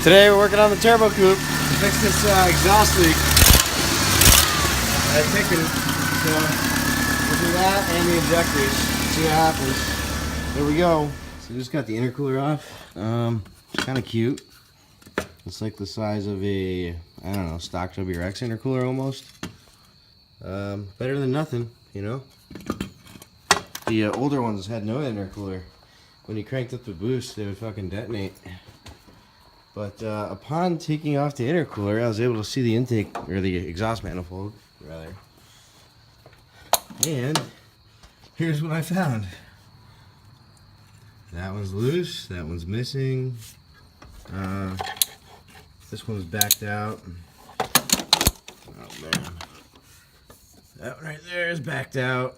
Today we're working on the turbo coupe. To fix this exhaust leak. I picked it. So we'll do that and the injectors. See what happens. There we go. So just got the intercooler off. It's kind of cute. It's like the size of a, I don't know, stock WRX intercooler almost. Better than nothing, you know. The older ones had no intercooler. When you cranked up the boost, they would fucking detonate. But upon taking off the intercooler, I was able to see the intake, or the exhaust manifold, rather. And here's what I found. That one's loose, that one's missing. This one's backed out. Oh man. That one right there is backed out.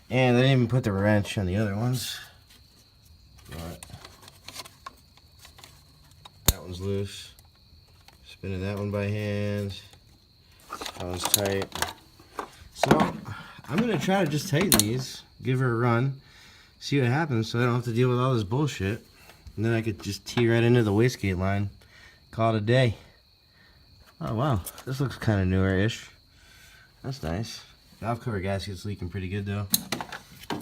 And I didn't even put the wrench on the other ones. But that one's loose. Spinning that one by hand. That one's tight. So I'm gonna try to just tighten these, give her a run, see what happens, so I don't have to deal with all this bullshit. And then I could just tee right into the wastegate line, call it a day. Oh wow, this looks kind of newer-ish. That's nice. Valve cover gasket's leaking pretty good though.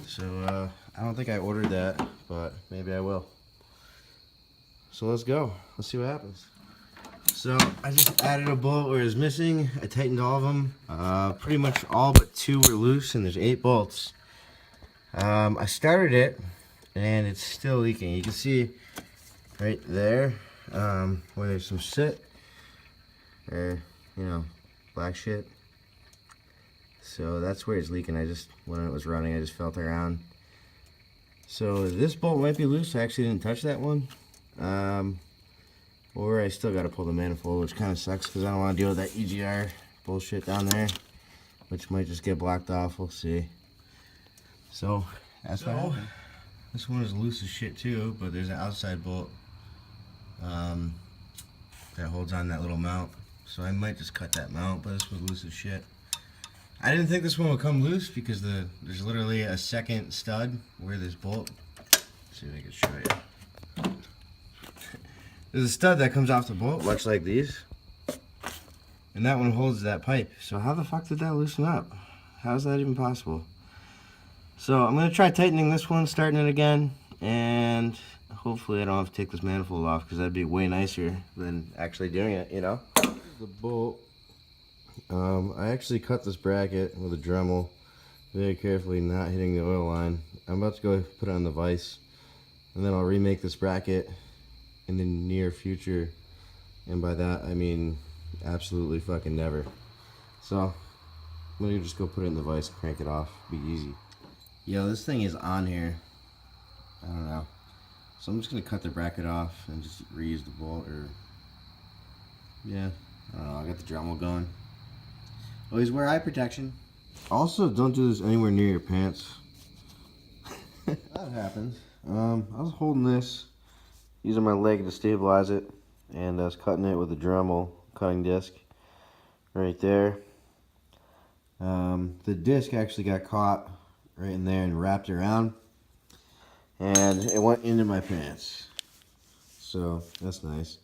So I don't think I ordered that, but maybe I will. So let's go. Let's see what happens. So I just added a bolt where it was missing. I tightened all of them. Pretty much all but 2 were loose, and there's 8 bolts. I started it, and it's still leaking. You can see right there where there's some soot, or you know, black shit. So that's where it's leaking. I just, when it was running, I just felt around. So this bolt might be loose. I actually didn't touch that one. Or I still got to pull the manifold, which kind of sucks because I don't want to deal with that EGR bullshit down there, which might just get blocked off. We'll see. So that's what happened. This one is loose as shit too, but there's an outside bolt that holds on that little mount. So I might just cut that mount, but this one's loose as shit. I didn't think this one would come loose because there's literally a second stud where this bolt. Let's see if I can show you. There's a stud that comes off the bolt, much like these, and that one holds that pipe. So how the fuck did that loosen up? How is that even possible? So I'm gonna try tightening this one, starting it again, and hopefully I don't have to take this manifold off because that'd be way nicer than actually doing it, you know? The bolt. I actually cut this bracket with a Dremel very carefully, not hitting the oil line. I'm about to go put it on the vise, and then I'll remake this bracket in the near future, and by that I mean absolutely fucking never. So I'm gonna just go put it in the vise, crank it off, be easy. Yo, this thing is on here. I don't know. So I'm just gonna cut the bracket off and just reuse the bolt, or yeah, I don't know. I got the Dremel going. Always wear eye protection. Also, don't do this anywhere near your pants. That happens. I was holding this, using my leg to stabilize it, and I was cutting it with a Dremel cutting disc right there. The disc actually got caught right in there and wrapped around, and it went into my pants. So that's nice.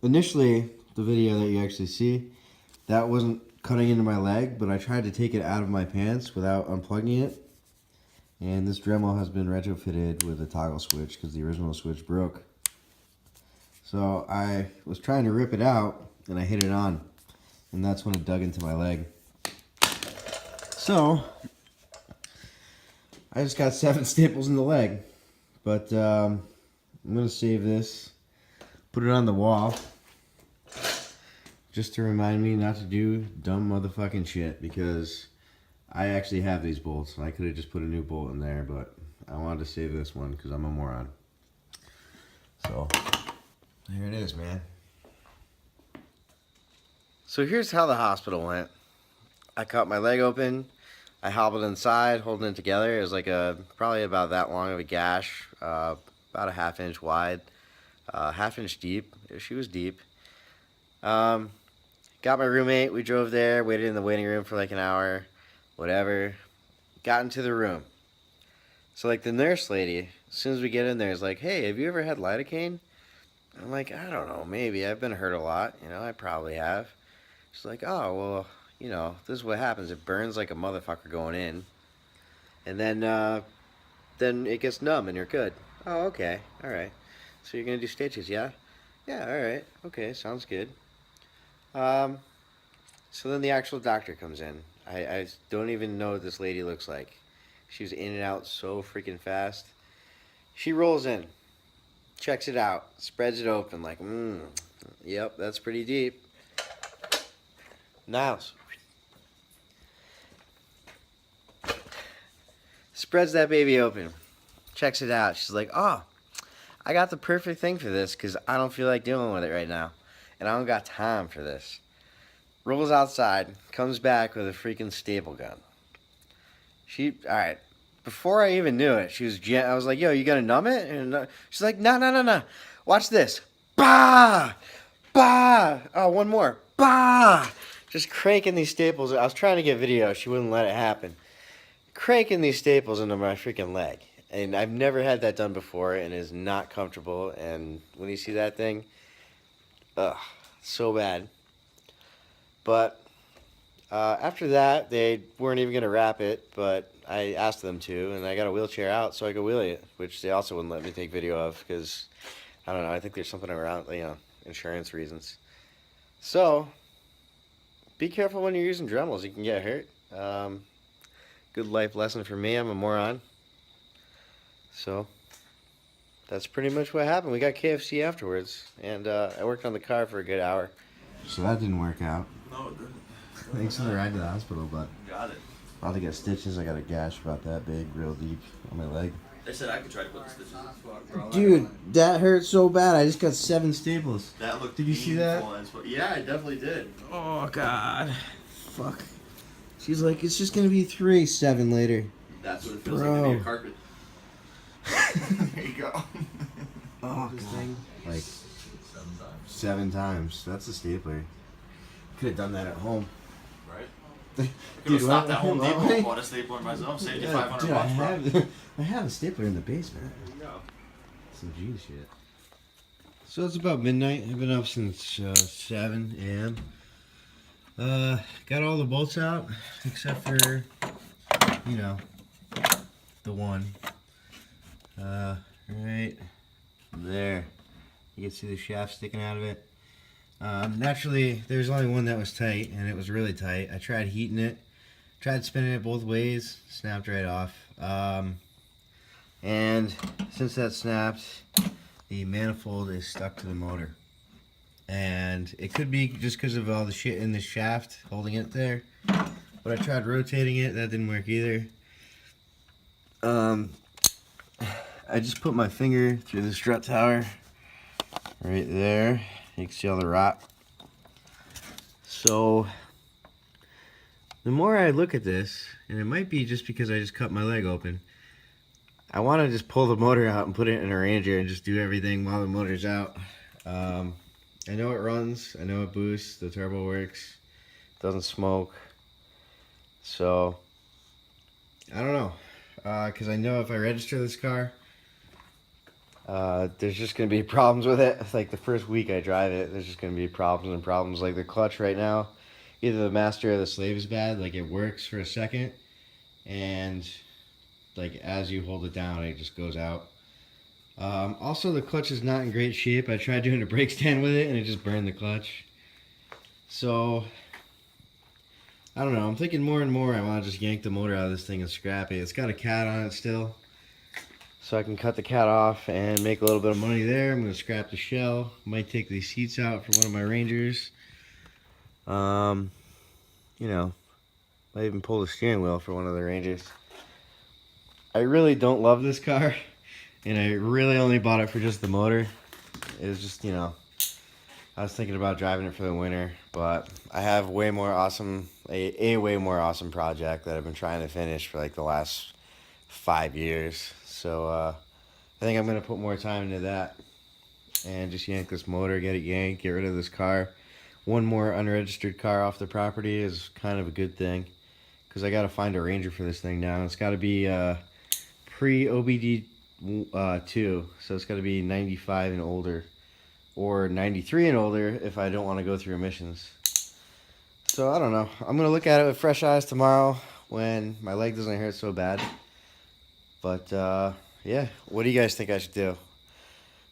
Initially, the video that you actually see, that wasn't cutting into my leg, but I tried to take it out of my pants without unplugging it. And this Dremel has been retrofitted with a toggle switch because the original switch broke. So I was trying to rip it out and I hit it on, and that's when it dug into my leg. So I just got 7 staples in the leg, but I'm gonna save this, put it on the wall, just to remind me not to do dumb motherfucking shit, because I actually have these bolts. I could have just put a new bolt in there, but I wanted to save this one because I'm a moron. So here it is, man. So here's how the hospital went. I cut my leg open. I hobbled inside, holding it together. It was like probably about that long of a gash, about a 1/2 inch wide, 1/2 inch deep. She was deep. Got my roommate. We drove there, waited in the waiting room for like an hour, whatever. Got into the room. So like the nurse lady, as soon as we get in there, is like, "Hey, have you ever had lidocaine?" I'm like, I don't know, maybe. I've been hurt a lot. You know, I probably have. She's like, oh, well, you know, this is what happens. It burns like a motherfucker going in. And then it gets numb and you're good. Oh, okay. All right. So you're going to do stitches, yeah? Yeah, all right. Okay, sounds good. Um, so then the actual doctor comes in. I don't even know what this lady looks like. She was in and out so freaking fast. She rolls in, checks it out, spreads it open like, yep, that's pretty deep. Niles. Spreads that baby open, checks it out. She's like, oh, I got the perfect thing for this because I don't feel like dealing with it right now. And I don't got time for this. Rolls outside, comes back with a freaking staple gun. Alright, before I even knew it, I was like, yo, you gonna numb it? And she's like, no. Watch this. Bah! Bah! Oh, one more. Bah! Just cranking these staples. I was trying to get video. She wouldn't let it happen. Cranking these staples into my freaking leg. And I've never had that done before, and it is not comfortable. And when you see that thing, ugh, so bad. But after that, they weren't even going to wrap it, but I asked them to, and I got a wheelchair out so I could wheelie it, which they also wouldn't let me take video of because, I don't know, I think there's something around, you know, insurance reasons. So, be careful when you're using Dremels. You can get hurt. Good life lesson for me. I'm a moron. So, that's pretty much what happened. We got KFC afterwards, and I worked on the car for a good hour. So that didn't work out. No, it didn't. Thanks for the ride to the hospital, but Got it. about to get stitches. I got a gash about that big, real deep on my leg. They said I could try to put the stitches in. Bro. Dude, that hurt so bad. I just got 7 staples. That looked. Did you see that? Yeah, I definitely did. Oh God, fuck. She's like, it's just gonna be 3, 7 later. That's what it feels like to be a carpet. There you go. Oh, this thing like 7 times. That's a stapler. Could have done that at home. Right. Could have stopped at Home Depot and bought a stapler myself. Saved you $500 bucks. I have a stapler in the basement. There you go. Some G shit. So it's about midnight. I've been up since 7 a.m. Got all the bolts out except for, you know, the one. Right there. You can see the shaft sticking out of it. Naturally, there's only one that was tight, and it was really tight. I tried heating it, tried spinning it both ways, snapped right off. And since that snapped, the manifold is stuck to the motor. And it could be just because of all the shit in the shaft holding it there. But I tried rotating it, that didn't work either. I just put my finger through the strut tower right there. You can see all the rot. So the more I look at this, and it might be just because I just cut my leg open, I want to just pull the motor out and put it in a Ranger and just do everything while the motor's out. I know it runs, I know it boosts, the turbo works, doesn't smoke. So I don't know, because I know if I register this car, there's just going to be problems with it. Like the first week I drive it, there's just going to be problems and problems. Like the clutch right now, either the master or the slave is bad. Like it works for a second, and like as you hold it down, it just goes out. Also, the clutch is not in great shape. I tried doing a brake stand with it, and it just burned the clutch. So I don't know. I'm thinking more and more I want to just yank the motor out of this thing and scrap it. It's got a cat on it still. So I can cut the cat off and make a little bit of money there. I'm going to scrap the shell. Might take these seats out for one of my Rangers. You know, might even pull the steering wheel for one of the Rangers. I really don't love this car. And I really only bought it for just the motor. It was just, you know, I was thinking about driving it for the winter. But I have way more awesome, a way more awesome project that I've been trying to finish for like the last 5 years. So I think I'm going to put more time into that and just yank this motor, get it yanked, get rid of this car. One more unregistered car off the property is kind of a good thing because I got to find a Ranger for this thing now. It's got to be pre-OBD2, so it's got to be 95 and older or 93 and older if I don't want to go through emissions. So I don't know. I'm going to look at it with fresh eyes tomorrow when my leg doesn't hurt so bad. But yeah, what do you guys think I should do?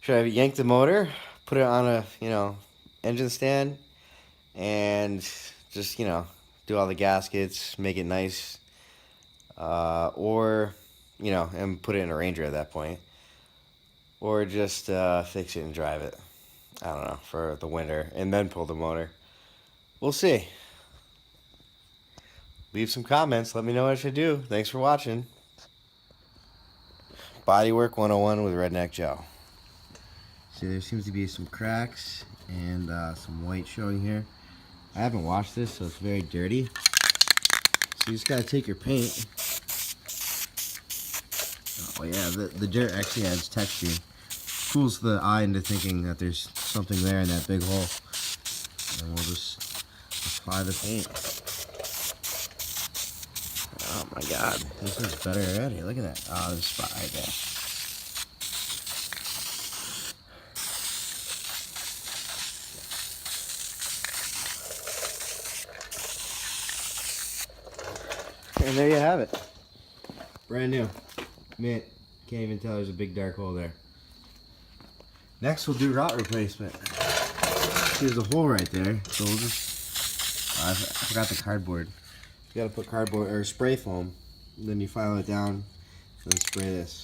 Should I yank the motor, put it on a, engine stand, and just, do all the gaskets, make it nice, or, and put it in a Ranger at that point, or just fix it and drive it, I don't know, for the winter, and then pull the motor. We'll see. Leave some comments, let me know what I should do. Thanks for watching. Bodywork 101 with Redneck Joe. See, there seems to be some cracks and some white showing here. I haven't washed this, so it's very dirty. So you just gotta take your paint. Oh yeah, the dirt actually adds texture. Fools the eye into thinking that there's something there in that big hole. And we'll just apply the paint. Oh my god, this is better already. Look at that. Oh, there's a spot right there. And there you have it. Brand new. Mint. Can't even tell there's a big dark hole there. Next we'll do rot replacement. See, there's a hole right there. So we'll just... I forgot the cardboard. You gotta put cardboard or spray foam. Then you file it down. And then spray this.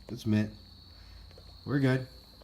It's mint. We're good.